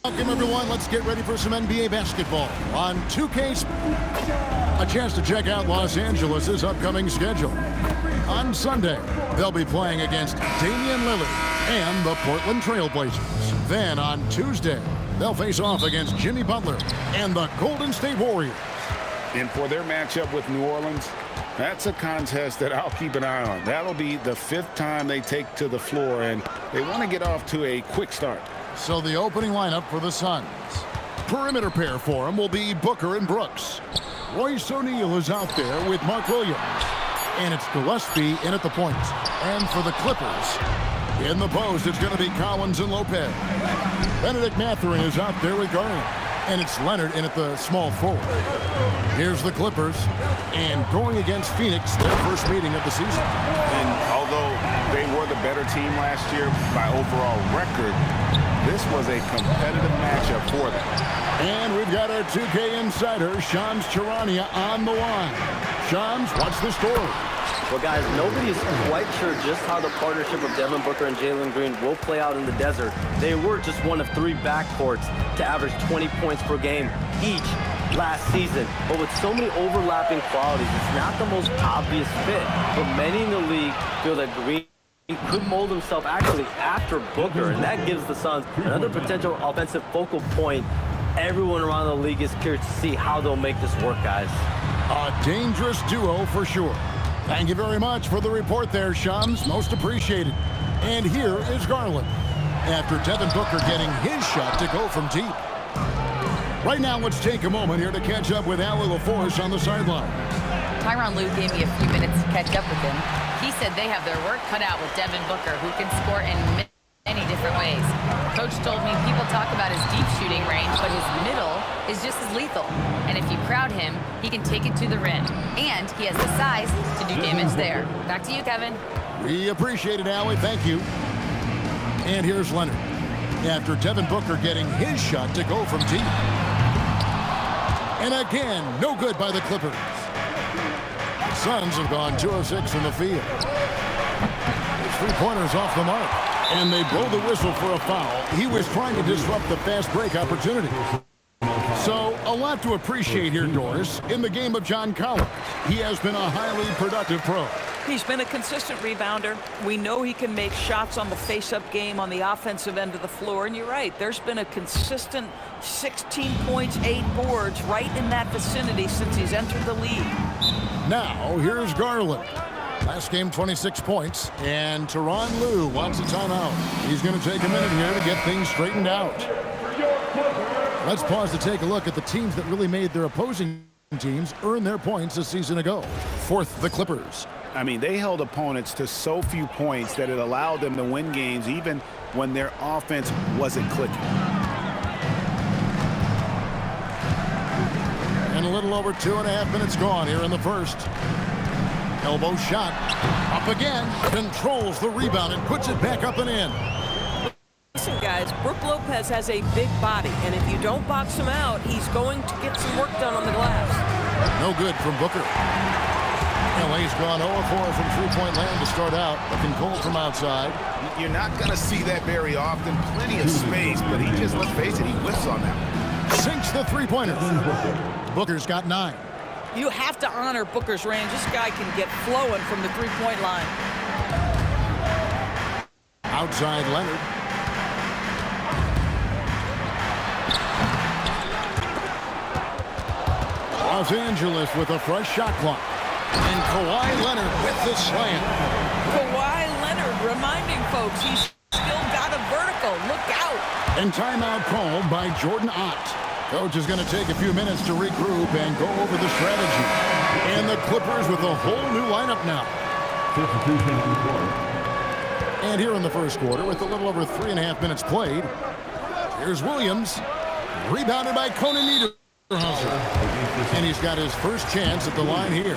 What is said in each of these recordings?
Welcome, everyone. Let's get ready for some NBA basketball on 2K. A chance to check out Los Angeles' upcoming schedule. On Sunday, they'll be playing against Damian Lillard and the Portland Trail Blazers. Then on Tuesday, they'll face off against Jimmy Butler and the Golden State Warriors. And for their matchup with New Orleans, that's a contest that I'll keep an eye on. That'll be the 5th time they take to the floor, and they want to get off to a quick start. So the opening lineup for the Suns. Perimeter pair for them will be Booker and Brooks. Royce O'Neal is out there with Mark Williams. And it's Gillespie in at the point. And for the Clippers, in the post, it's going to be Collins and Lopez. Benedict Mathurin is out there with Garland. And it's Leonard in at the small forward. Here's the Clippers. And going against Phoenix, their first meeting of the season. And although they were the better team last year by overall record, this was a competitive matchup for them. And we've got our 2K insider, Shams Charania, on the line. Shams, what's the story? Well, guys, nobody's quite sure just how the partnership of Devin Booker and Jalen Green will play out in the desert. They were just one of 3 backcourts to average 20 points per game each last season. But with so many overlapping qualities, it's not the most obvious fit. But many in the league feel that Green could mold himself actually after Booker, and that gives the Suns another potential offensive focal point. Everyone around the league is curious to see how they'll make this work, guys. A dangerous duo for sure. Thank you very much for the report there, Shams. Most appreciated. And here is Garland, after Devin Booker getting his shot to go from deep. Right now, let's take a moment here to catch up with Allie LaForce on the sideline. Tyronn Lue gave me a few minutes to catch up with him. He said they have their work cut out with Devin Booker, who can score in many different ways. Coach told me people talk about his deep shooting range, but his middle is just as lethal. And if you crowd him, he can take it to the rim. And he has the size to do damage there. Back to you, Kevin. We appreciate it, Allie. Thank you. And here's Leonard, after Devin Booker getting his shot to go from deep. And again, no good by the Clippers. The Suns have gone 2 of 6 from the field. His 3-pointers off the mark. And they blow the whistle for a foul. He was trying to disrupt the fast break opportunity. So, a lot to appreciate here, Doris, in the game of John Collins. He has been a highly productive pro. He's been a consistent rebounder. We know he can make shots on the face-up game on the offensive end of the floor. And you're right, there's been a consistent 16 points, 8 boards right in that vicinity since he's entered the league. Now, here's Garland. Last game, 26 points. And Tyronn Lue wants a timeout. He's going to take a minute here to get things straightened out. Let's pause to take a look at the teams that really made their opposing teams earn their points a season ago. Fourth, the Clippers. I mean, they held opponents to so few points that it allowed them to win games even when their offense wasn't clicking. And a little over 2.5 minutes gone here in the first. Elbow shot. Up again. Controls the rebound and puts it back up and in. Listen, guys, Brook Lopez has a big body, and if you don't box him out, he's going to get some work done on the glass. No good from Booker. LA's gone 0-4 from three-point land to start out. Looking cold from outside. You're not going to see that very often. Plenty of space, but he just, let's face it, he whiffs on that. Sinks the three-pointer. Booker's got 9. You have to honor Booker's range. This guy can get flowing from the three-point line. Outside Leonard. Los Angeles with a fresh shot clock. And Kawhi Leonard with the slam. Kawhi Leonard reminding folks he's still got a vertical. Look out. And timeout called by Jordan Ott. Coach is going to take a few minutes to regroup and go over the strategy. And the Clippers with a whole new lineup now. And here in the first quarter, with a little over 3.5 minutes played, here's Williams. Rebounded by Conan Niederhauser. And he's got his first chance at the line here.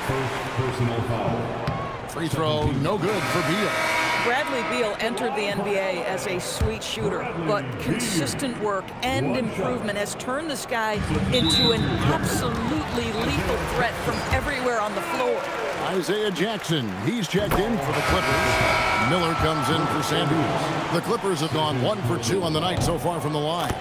First personal foul. Free throw, no good for Beal. Bradley Beal entered the NBA as a sweet shooter, but consistent work and improvement has turned this guy into an absolutely lethal threat from everywhere on the floor. Isaiah Jackson, he's checked in for the Clippers. Miller comes in for Sanders. The Clippers have gone 1 for 2 on the night so far from the line.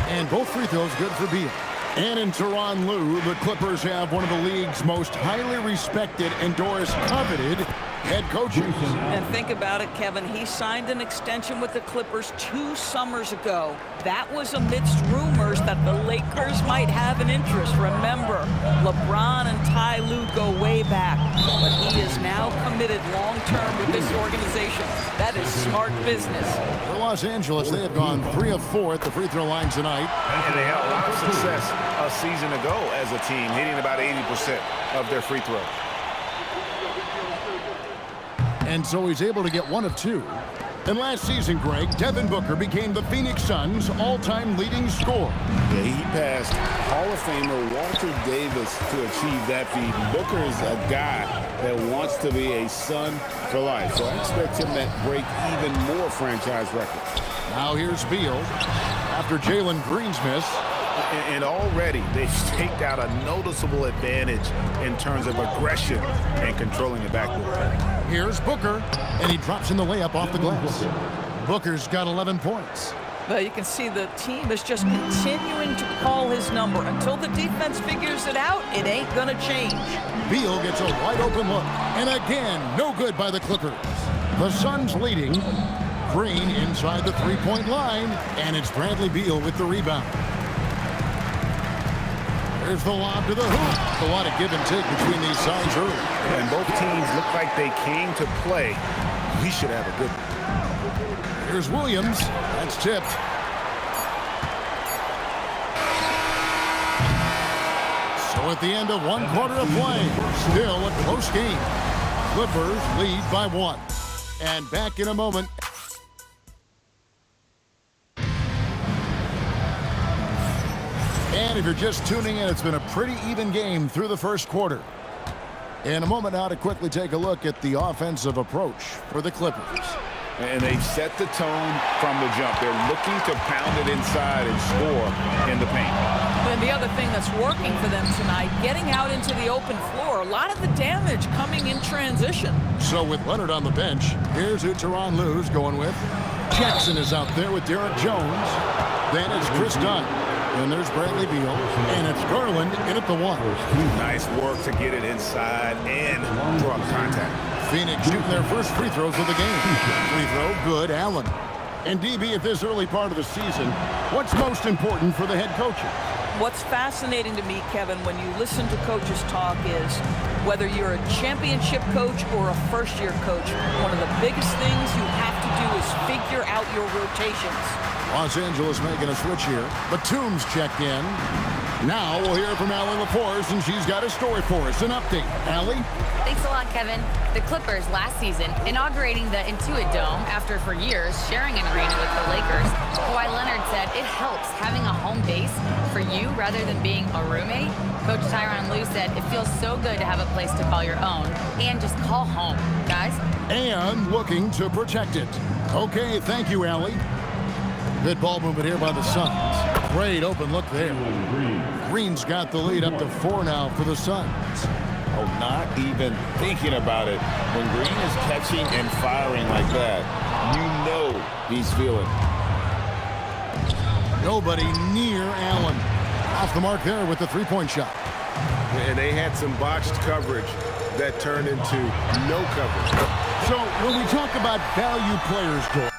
And both free throws good for Beal. And in Tyronn Lue, the Clippers have one of the league's most highly respected and Doris coveted head coaches. And think about it, Kevin. He signed an extension with the Clippers 2 summers ago. That was amidst rumors that the Lakers might have an interest. Remember, LeBron and Ty Lue go way back. But he is now committed long-term with this organization. That is smart business. For Los Angeles, they have gone 3 of 4 at the free throw line tonight. And they had a lot of success a season ago as a team, hitting about 80% of their free throws. And so he's able to get 1 of 2. And last season, Greg, Devin Booker became the Phoenix Suns' all-time leading scorer. Yeah, he passed Hall of Famer Walter Davis to achieve that feat. Booker is a guy that wants to be a Sun for life. So I expect him to break even more franchise records. Now here's Beal after Jalen Green's miss. And already they've staked out a noticeable advantage in terms of aggression and controlling the backcourt. Here's Booker, and he drops in the layup off the glass. Booker's got 11 points. But you can see the team is just continuing to call his number. Until the defense figures it out, it ain't going to change. Beal gets a wide-open look. And again, no good by the Clippers. The Suns leading. Green inside the three-point line, and it's Bradley Beal with the rebound. There's the lob to the hoop. A lot of give and take between these sides early. And both teams look like they came to play. We should have a good one. Here's Williams. That's tipped. So at the end of 1 quarter of play, still a close game. Clippers lead by 1. And back in a moment. And if you're just tuning in, it's been a pretty even game through the first quarter. In a moment now to quickly take a look at the offensive approach for the Clippers. And they've set the tone from the jump. They're looking to pound it inside and score in the paint. And the other thing that's working for them tonight, getting out into the open floor. A lot of the damage coming in transition. So with Leonard on the bench, here's who Tyronn Lue's going with. Jackson is out there with Derek Jones. Then it's Chris Dunn. And there's Bradley Beal. And it's Garland in at the 1. Nice work to get it inside and draw contact. Phoenix shooting their first free throws of the game. Free throw, good, Allen. And DB, at this early part of the season, what's most important for the head coaches? What's fascinating to me, Kevin, when you listen to coaches talk is whether you're a championship coach or a first-year coach, one of the biggest things you have to do is figure out your rotations. Los Angeles making a switch here. Batum's checked in. Now we'll hear from Allie LaForce, and she's got a story for us. An update. Allie? Thanks a lot, Kevin. The Clippers last season inaugurating the Intuit Dome after for years sharing an arena with the Lakers. Kawhi Leonard said it helps having a home base for you rather than being a roommate. Coach Tyronn Lue said it feels so good to have a place to call your own and just call home, guys. And looking to protect it. Okay, thank you, Allie. Good ball movement here by the Suns. Great open look there. Green's got the lead up to 4 now for the Suns. Oh, not even thinking about it. When Green is catching and firing like that, you know he's feeling. Nobody near Allen. Off the mark there with the three-point shot. And they had some botched coverage that turned into no coverage. So when we talk about value players, George,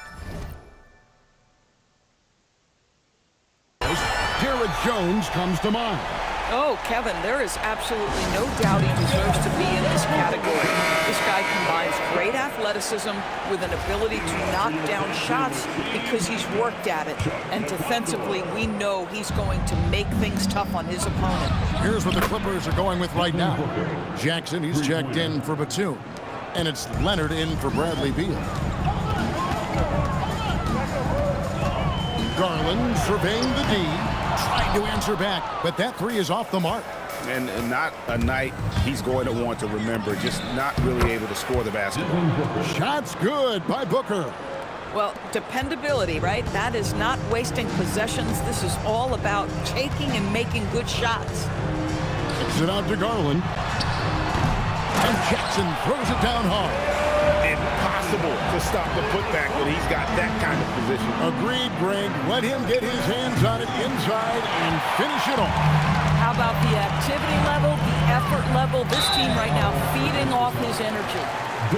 Derek Jones comes to mind. Oh, Kevin, there is absolutely no doubt he deserves to be in this category. This guy combines great athleticism with an ability to knock down shots because he's worked at it. And defensively, we know he's going to make things tough on his opponent. Here's what the Clippers are going with right now. Jackson, he's checked in for Batum. And it's Leonard in for Bradley Beal. Garland surveying the D. Trying to answer back, but that 3 is off the mark. And not a night he's going to want to remember, just not really able to score the basketball. Shots good by Booker. Well, dependability, right? That is not wasting possessions. This is all about taking and making good shots. Kicks it out to Garland. And Jackson throws it down hard. Impossible to stop the putback when he's got that kind of position. Agreed, Greg. Let him get his hands on it inside and finish it off. How about the activity level, the effort level? This team right now feeding off his energy.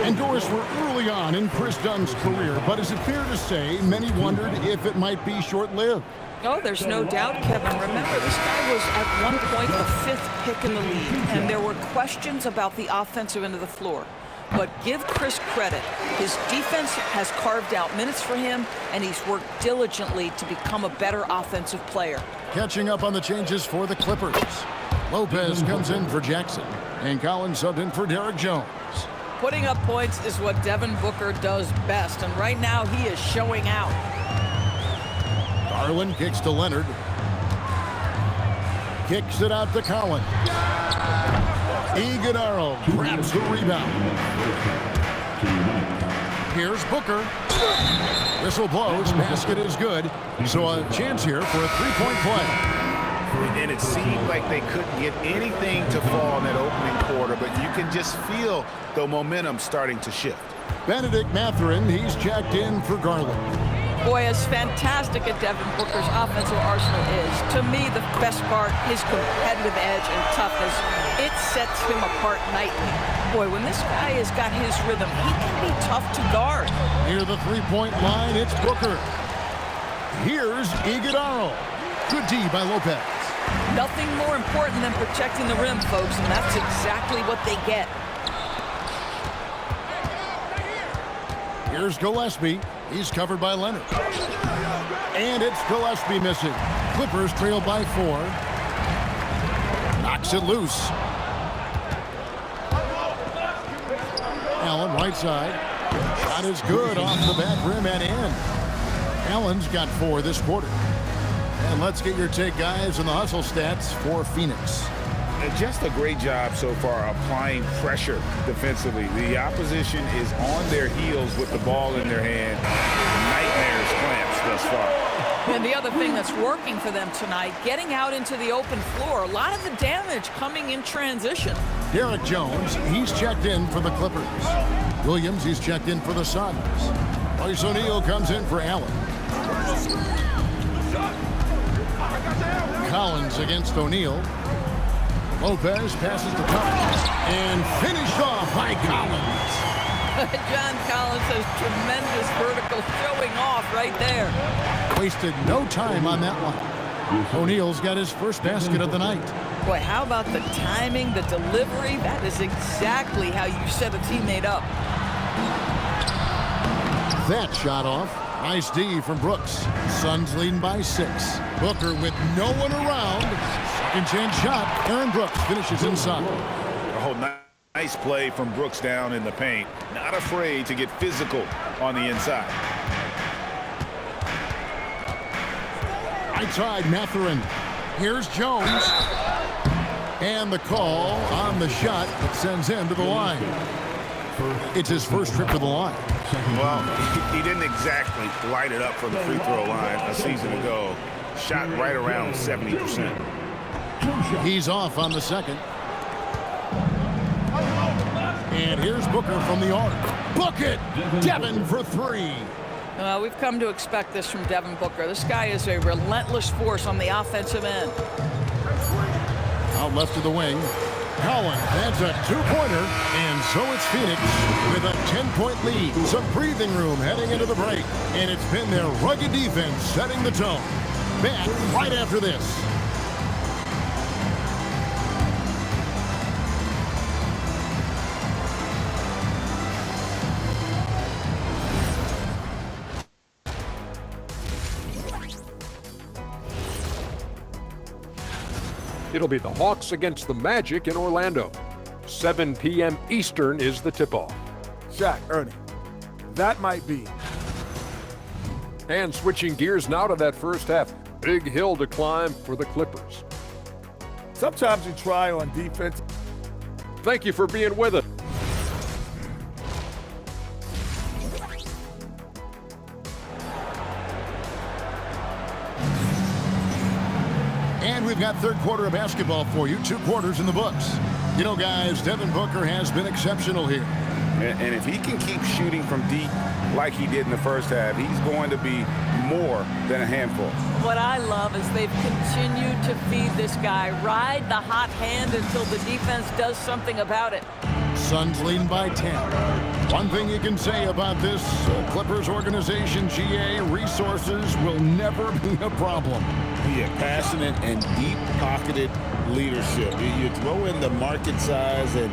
And Doris, we're early on in Chris Dunn's career, but is it fair to say many wondered if it might be short-lived? Oh, there's no doubt, Kevin. Remember, this guy was at one point the 5th pick in the league, and there were questions about the offensive end of the floor. But give Chris credit. His defense has carved out minutes for him, and he's worked diligently to become a better offensive player. Catching up on the changes for the Clippers. Lopez comes in for Jackson, and Collins subbed in for Derek Jones. Putting up points is what Devin Booker does best, and right now he is showing out. Garland kicks to Leonard. Kicks it out to Collins. Iguodala grabs the rebound. Here's Booker. Whistle blows. Basket is good. So a chance here for a three-point play. And it seemed like they couldn't get anything to fall in that opening quarter, but you can just feel the momentum starting to shift. Benedict Mathurin, he's checked in for Garland. Boy, as fantastic as Devin Booker's offensive arsenal is, to me the best part, his competitive edge and toughness, it sets him apart nightly. Boy, when this guy has got his rhythm, he can be tough to guard. Near the three-point line, it's Booker. Here's Iguodala. Good D by Lopez. Nothing more important than protecting the rim, folks, and that's exactly what they get. Here's Gillespie. He's covered by Leonard. And it's Gillespie missing. Clippers trail by 4. Knocks it loose. Allen right side. Shot is good off the back rim and in. Allen's got 4 this quarter. And let's get your take, guys, on the hustle stats for Phoenix. And just a great job so far applying pressure defensively. The opposition is on their heels with the ball in their hand. Nightmares clamps thus far. And the other thing that's working for them tonight, getting out into the open floor. A lot of the damage coming in transition. Derek Jones, he's checked in for the Clippers. Williams, he's checked in for the Suns. Royce O'Neal comes in for Allen. Collins against O'Neal. Lopez passes to Collins and finished off by Collins. John Collins has tremendous vertical showing off right there. Wasted no time on that one. O'Neal's got his first basket of the night. Boy, how about the timing, the delivery? That is exactly how you set a teammate up. That shot off. Nice D from Brooks. Suns leading by 6. Booker with no one around. Second chance shot. Aaron Brooks finishes inside. Oh, nice play from Brooks down in the paint. Not afraid to get physical on the inside. Right side, Mathurin. Here's Jones. And the call on the shot that sends him to the line. It's his first trip to the line. Well, he didn't exactly light it up from the free throw line a season ago. Shot right around 70%. He's off on the second. And here's Booker from the arc. Book it! Devin for 3. We've come to expect this from Devin Booker. This guy is a relentless force on the offensive end. Out left of the wing. Collins, that's a 2-pointer, and so it's Phoenix with a 10-point lead. Some breathing room heading into the break, and it's been their rugged defense setting the tone. Back right after this. It'll be the Hawks against the Magic in Orlando. 7 p.m. Eastern is the tip-off. Shaq, Ernie, that might be. And switching gears now to that first half. Big hill to climb for the Clippers. Sometimes you try on defense. Thank you for being with us. And we've got third quarter of basketball for you. 2 quarters in the books. You know, guys, Devin Booker has been exceptional here. And if he can keep shooting from deep like he did in the first half, he's going to be more than a handful. What I love is they've continued to feed this guy. Ride the hot hand until the defense does something about it. Suns leading by 10. One thing you can say about this Clippers organization, GA, resources will never be a problem. Yeah, passionate and deep-pocketed leadership. You throw in the market size, and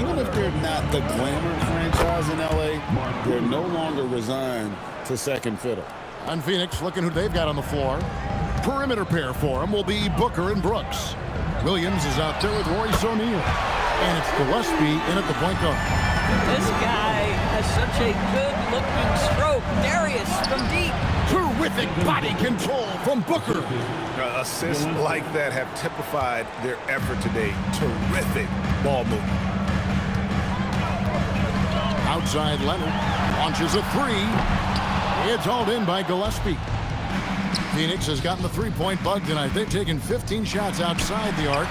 even if they're not the glamour franchise in LA, they're no longer resigned to second fiddle. On Phoenix, looking who they've got on the floor. Perimeter pair for him will be Booker and Brooks. Williams is out there with Royce O'Neal. And it's Gillespie in at the point guard. This guy has such a good-looking stroke. Darius from deep. Terrific body control from Booker. Assists like that have typified their effort today. Terrific ball movement. Outside Leonard launches a three. It's hauled in by Gillespie. Phoenix has gotten the three-point bug tonight. They've taken 15 shots outside the arc.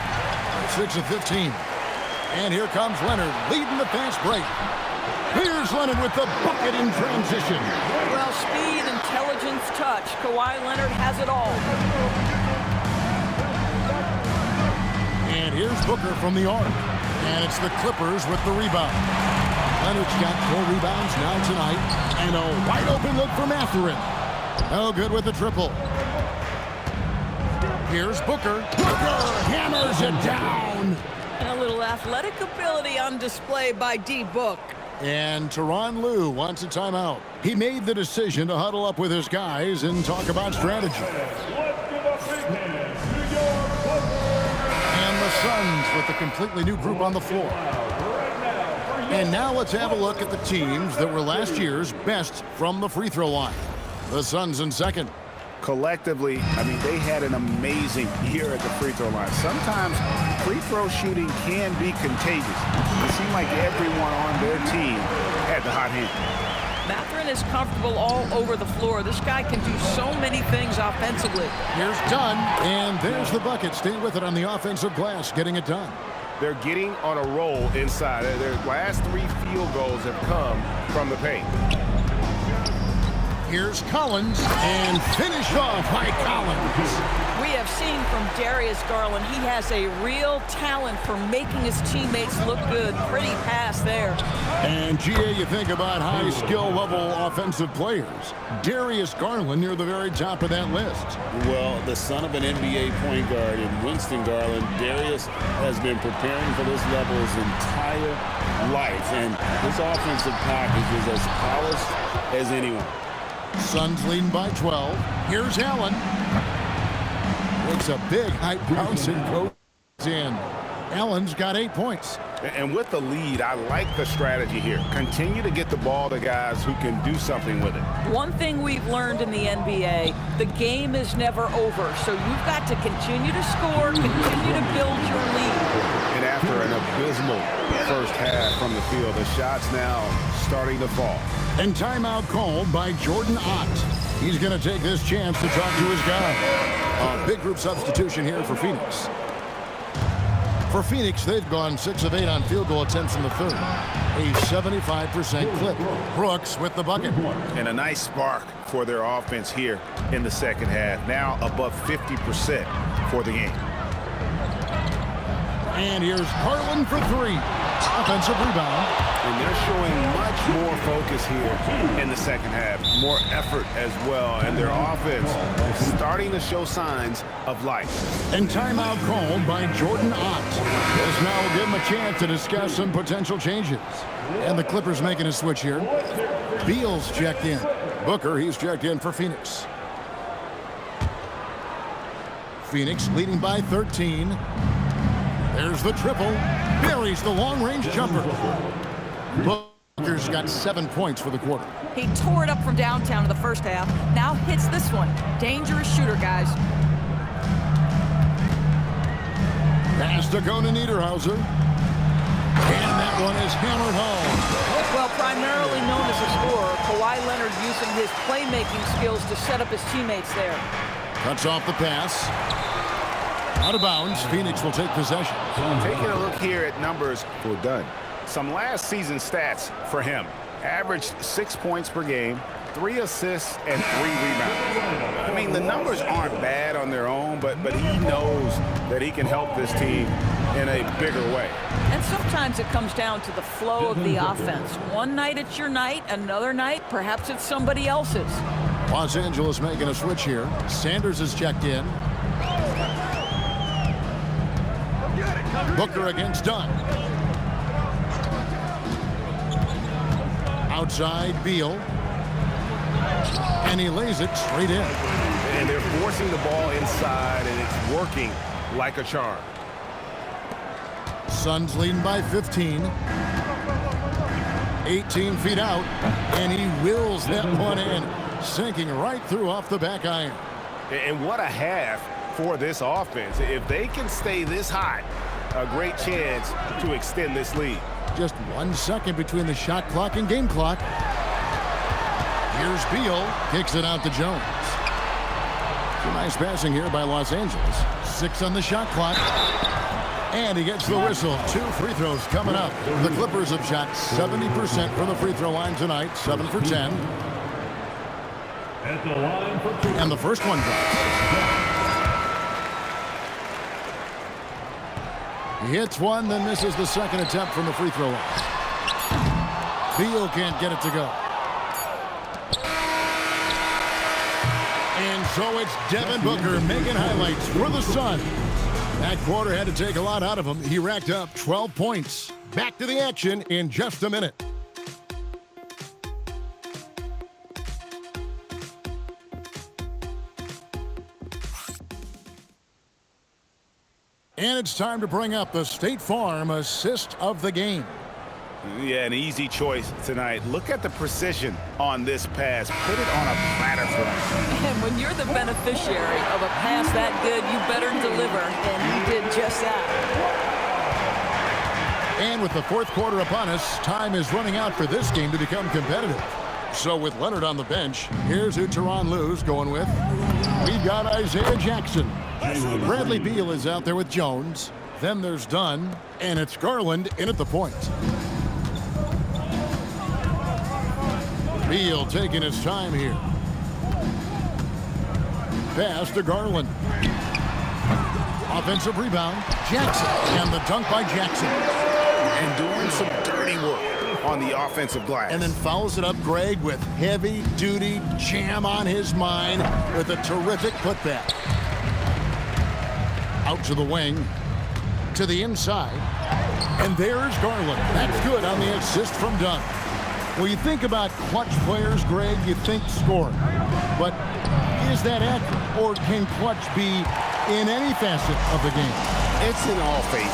6 of 15. And here comes Leonard leading the fast break. Here's Leonard with the bucket in transition. Well, speed, intelligence, touch. Kawhi Leonard has it all. And here's Booker from the arc. And it's the Clippers with the rebound. Leonard's got 4 rebounds now tonight. And a wide open look for Mathurin. No good with the triple. Here's Booker. Booker hammers it down. And a little athletic ability on display by D-Book. And Tyronn Lue wants a timeout. He made the decision to huddle up with his guys and talk about strategy. And the Suns with a completely new group on the floor. And now let's have a look at the teams that were last year's best from the free throw line. The Suns in second. Collectively, I mean, they had an amazing year at the free throw line. Sometimes free throw shooting can be contagious. It seemed like everyone on their team had the hot hand. Mathurin is comfortable all over the floor. This guy can do so many things offensively. Here's Dunn, and there's the bucket. Stay with it on the offensive glass, getting it done. They're getting on a roll inside. Their last 3 field goals have come from the paint. Here's Collins, and finished off by Collins. We have seen from Darius Garland, he has a real talent for making his teammates look good. Pretty pass there. And, GA, you think about high skill level offensive players. Darius Garland near the very top of that list. Well, the son of an NBA point guard in Winston Garland, Darius has been preparing for this level his entire life. And his offensive package is as polished as anyone. Suns leading by 12. Here's Allen. Makes a big high bounce and goes in. Allen's got 8 points. And with the lead, I like the strategy here. Continue to get the ball to guys who can do something with it. One thing we've learned in the NBA, the game is never over. So you've got to continue to score, continue to build your lead. And after an abysmal first half from the field, the shots now starting to fall. And timeout called by Jordan Ott. He's going to take this chance to talk to his guy. A big group substitution here for Phoenix. For Phoenix, they've gone 6 of 8 on field goal attempts in the third. A 75% clip. Brooks with the bucket. And a nice spark for their offense here in the second half. Now above 50% for the game. And here's Garland for 3. Offensive rebound. And they're showing much more focus here in the second half. More effort as well. And their offense is starting to show signs of life. And timeout called by Jordan Ott. This now will give him a chance to discuss some potential changes. And the Clippers making a switch here. Beal's checked in. Booker, he's checked in for Phoenix. Phoenix leading by 13. There's the triple. Buries the long-range jumper. Booker's got 7 points for the quarter. He tore it up from downtown in the first half. Now hits this one. Dangerous shooter, guys. Pass to Conan Niederhauser. And that one is hammered home. Well, primarily known as a scorer, Kawhi Leonard using his playmaking skills to set up his teammates there. Cuts off the pass. Out of bounds. Phoenix will take possession. Taking a look here at numbers for Dunn. Some last season stats for him. Averaged 6 points per game, 3 assists, and 3 rebounds. I mean, the numbers aren't bad on their own, but he knows that he can help this team in a bigger way. And sometimes it comes down to the flow of the offense. One night it's your night, another night perhaps it's somebody else's. Los Angeles making a switch here. Sanders is checked in. Booker against Dunn. Outside Beal. And he lays it straight in. And they're forcing the ball inside, and it's working like a charm. Suns leading by 15. 18 feet out. And he wills that one in. Sinking right through off the back iron. And what a half for this offense. If they can stay this hot, a great chance to extend this lead. Just 1 second between the shot clock and game clock. Here's Beal. Kicks it out to Jones. Some nice passing here by Los Angeles. 6 on the shot clock. And he gets the whistle. 2 free throws coming up. The Clippers have shot 70% from the free throw line tonight. 7 for 10. At the line for 2. And the first one drops. He hits one, then misses the second attempt from the free throw line. Beal can't get it to go. And so it's Devin Booker making highlights for the Sun. That quarter had to take a lot out of him. He racked up 12 points. Back to the action in just a minute. And it's time to bring up the State Farm assist of the game. Yeah, an easy choice tonight. Look at the precision on this pass. Put it on a platter for him. And when you're the beneficiary of a pass that good, you better deliver. And he did just that. And with the fourth quarter upon us, time is running out for this game to become competitive. So with Leonard on the bench, here's who Tyronn Lue's going with. We've got Isaiah Jackson. Bradley Beal is out there with Jones. Then there's Dunn, and it's Garland in at the point. Beal taking his time here. Pass to Garland. Offensive rebound, Jackson, and the dunk by Jackson. And doing some dirty work on the offensive glass. And then follows it up, Greg, with heavy-duty jam on his mind with a terrific putback. Out to the wing, to the inside, and there's Garland. That's good on the assist from Dunn. When you think about clutch players, Greg, you think scoring. But is that accurate, or can clutch be in any facet of the game? It's in all phases.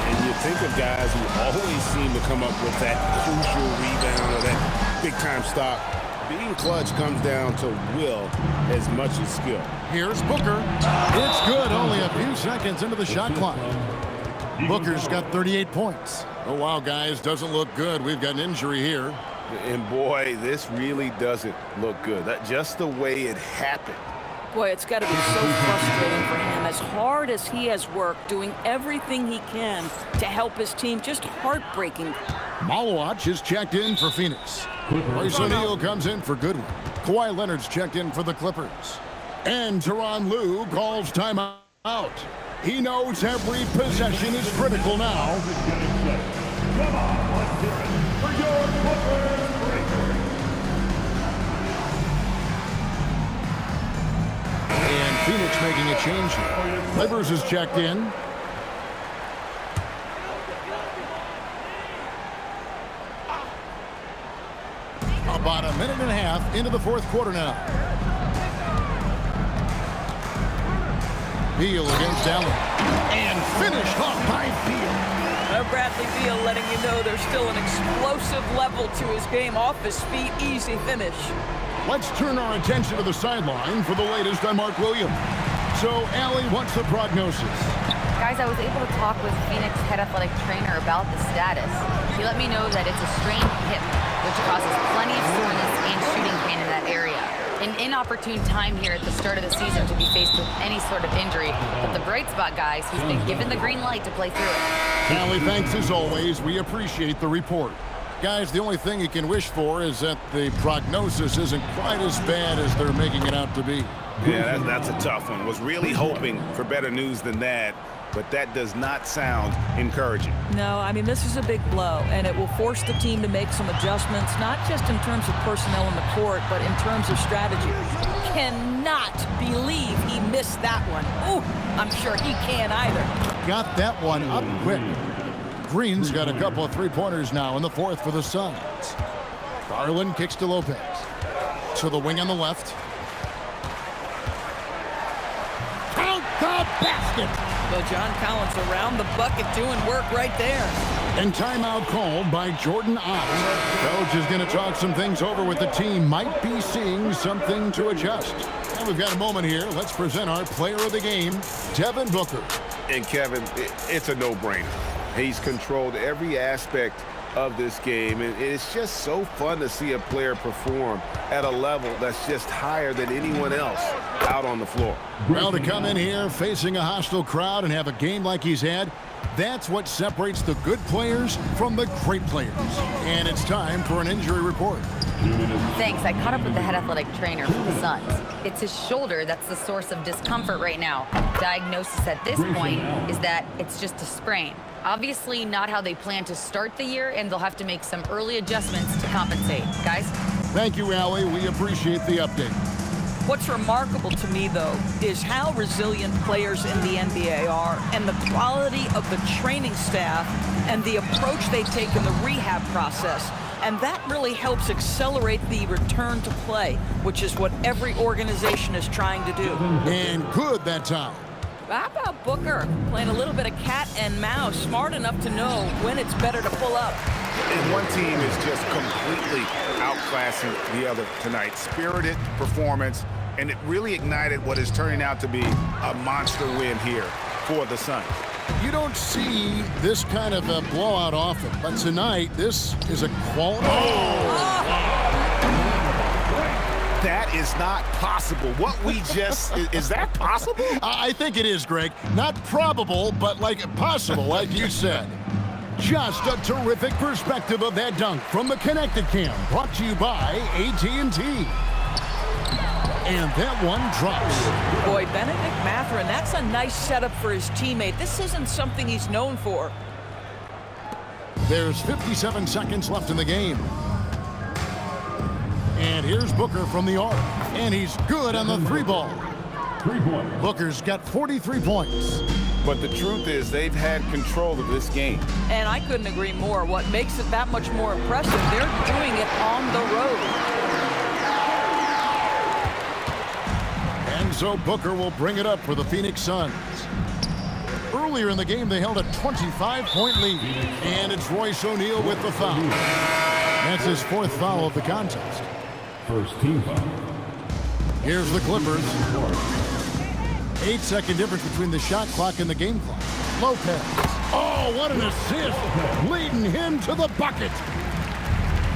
And you think of guys who always seem to come up with that crucial rebound or that big-time stop. Being clutch comes down to will as much as skill. Here's Booker. It's good, only a few seconds into the shot clock. Booker's got 38 points. Oh, wow, guys, doesn't look good. We've got an injury here. And, boy, this really doesn't look good. That just the way it happened. Boy, it's got to be so frustrating for him. As hard as he has worked, doing everything he can to help his team, just heartbreaking. Malawach is checked in for Phoenix. Royce O'Neal comes in for Goodwin. Kawhi Leonard's checked in for the Clippers. And Tyronn Lue calls timeout. He knows every possession is critical now. Come on, let's hear it for your Clippers Breakers. And Phoenix making a change here. Livers is checked in. About a minute and a half into the fourth quarter now. Beal against Allen. And finished off by Beal. Bradley Beal letting you know there's still an explosive level to his game. Off his feet, easy finish. Let's turn our attention to the sideline for the latest on Mark Williams. So, Allie, what's the prognosis? Guys, I was able to talk with Phoenix head athletic trainer about the status. He let me know that it's a strained hip, which causes plenty of soreness and shooting pain in that area. An inopportune time here at the start of the season to be faced with any sort of injury. But the bright spot, guys, he's been given the green light to play through it. Allie, thanks as always. We appreciate the report. Guys, the only thing you can wish for is that the prognosis isn't quite as bad as they're making it out to be. Yeah, that's a tough one. Was really hoping for better news than that, but that does not sound encouraging. No, I mean, this is a big blow, and it will force the team to make some adjustments, not just in terms of personnel in the court, but in terms of strategy. Cannot believe he missed that one. Ooh, I'm sure he can't either. Got that one up quick. Green's got a couple of three-pointers now in the fourth for the Suns. Garland kicks to Lopez. To the wing on the left. Count the basket! So John Collins around the bucket doing work right there. And timeout called by Jordan Ott. Coach is going to talk some things over with the team. Might be seeing something to adjust. And we've got a moment here. Let's present our player of the game, Devin Booker. And Kevin, it's a no-brainer. He's controlled every aspect of this game, and it's just so fun to see a player perform at a level that's just higher than anyone else out on the floor. Well, to come in here facing a hostile crowd and have a game like he's had, that's what separates the good players from the great players. And it's time for an injury report. Thanks. I caught up with the head athletic trainer for the Suns. It's his shoulder that's the source of discomfort right now. Diagnosis at this point is that it's just a sprain. Obviously not how they plan to start the year, and they'll have to make some early adjustments to compensate. Guys? Thank you, Allie. We appreciate the update. What's remarkable to me, though, is how resilient players in the NBA are and the quality of the training staff and the approach they take in the rehab process. And that really helps accelerate the return to play, which is what every organization is trying to do. And good that time. How about Booker playing a little bit of cat and mouse, smart enough to know when it's better to pull up. And one team is just completely outclassing the other tonight. Spirited performance, and it really ignited what is turning out to be a monster win here for the Suns. You don't see this kind of a blowout often, but tonight this is a quality. That is not possible. What we just, is that possible? I think it is, Greg. Not probable, but like possible, like you said. Just a terrific perspective of that dunk from the Connected Cam, brought to you by AT&T. And that one drops. Boy, Benedict Mathurin, that's a nice setup for his teammate. This isn't something he's known for. There's 57 seconds left in the game. And here's Booker from the arc. And he's good on the three ball. 3 points. Booker's got 43 points. But the truth is they've had control of this game. And I couldn't agree more. What makes it that much more impressive, they're doing it on the road. And so Booker will bring it up for the Phoenix Suns. Earlier in the game, they held a 25-point lead. And it's Royce O'Neal with the foul. That's his fourth foul of the contest. First team foul. Here's the Clippers. 8-second difference between the shot clock and the game clock. Lopez. Oh, what an assist. Leading him to the bucket.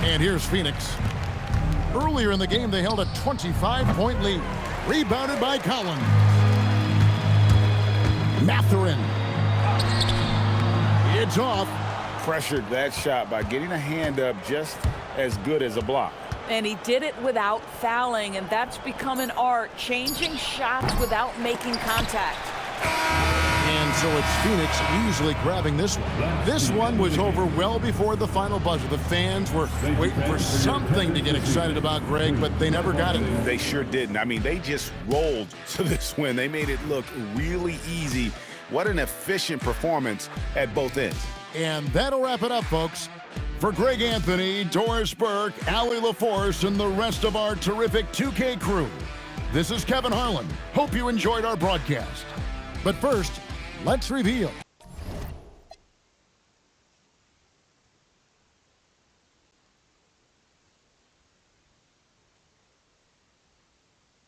And here's Phoenix. Earlier in the game, they held a 25-point lead. Rebounded by Collins. Mathurin. It's off. Pressured that shot by getting a hand up just as good as a block. And he did it without fouling, and that's become an art, changing shots without making contact. And so it's Phoenix easily grabbing this one. This one was over well before the final buzzer. The fans were waiting for something to get excited about, Greg, but they never got it. They sure didn't. I mean, they just rolled to this win. They made it look really easy. What an efficient performance at both ends. And that'll wrap it up, folks. For Greg Anthony, Doris Burke, Allie LaForce, and the rest of our terrific 2K crew, this is Kevin Harlan. Hope you enjoyed our broadcast. But first, let's reveal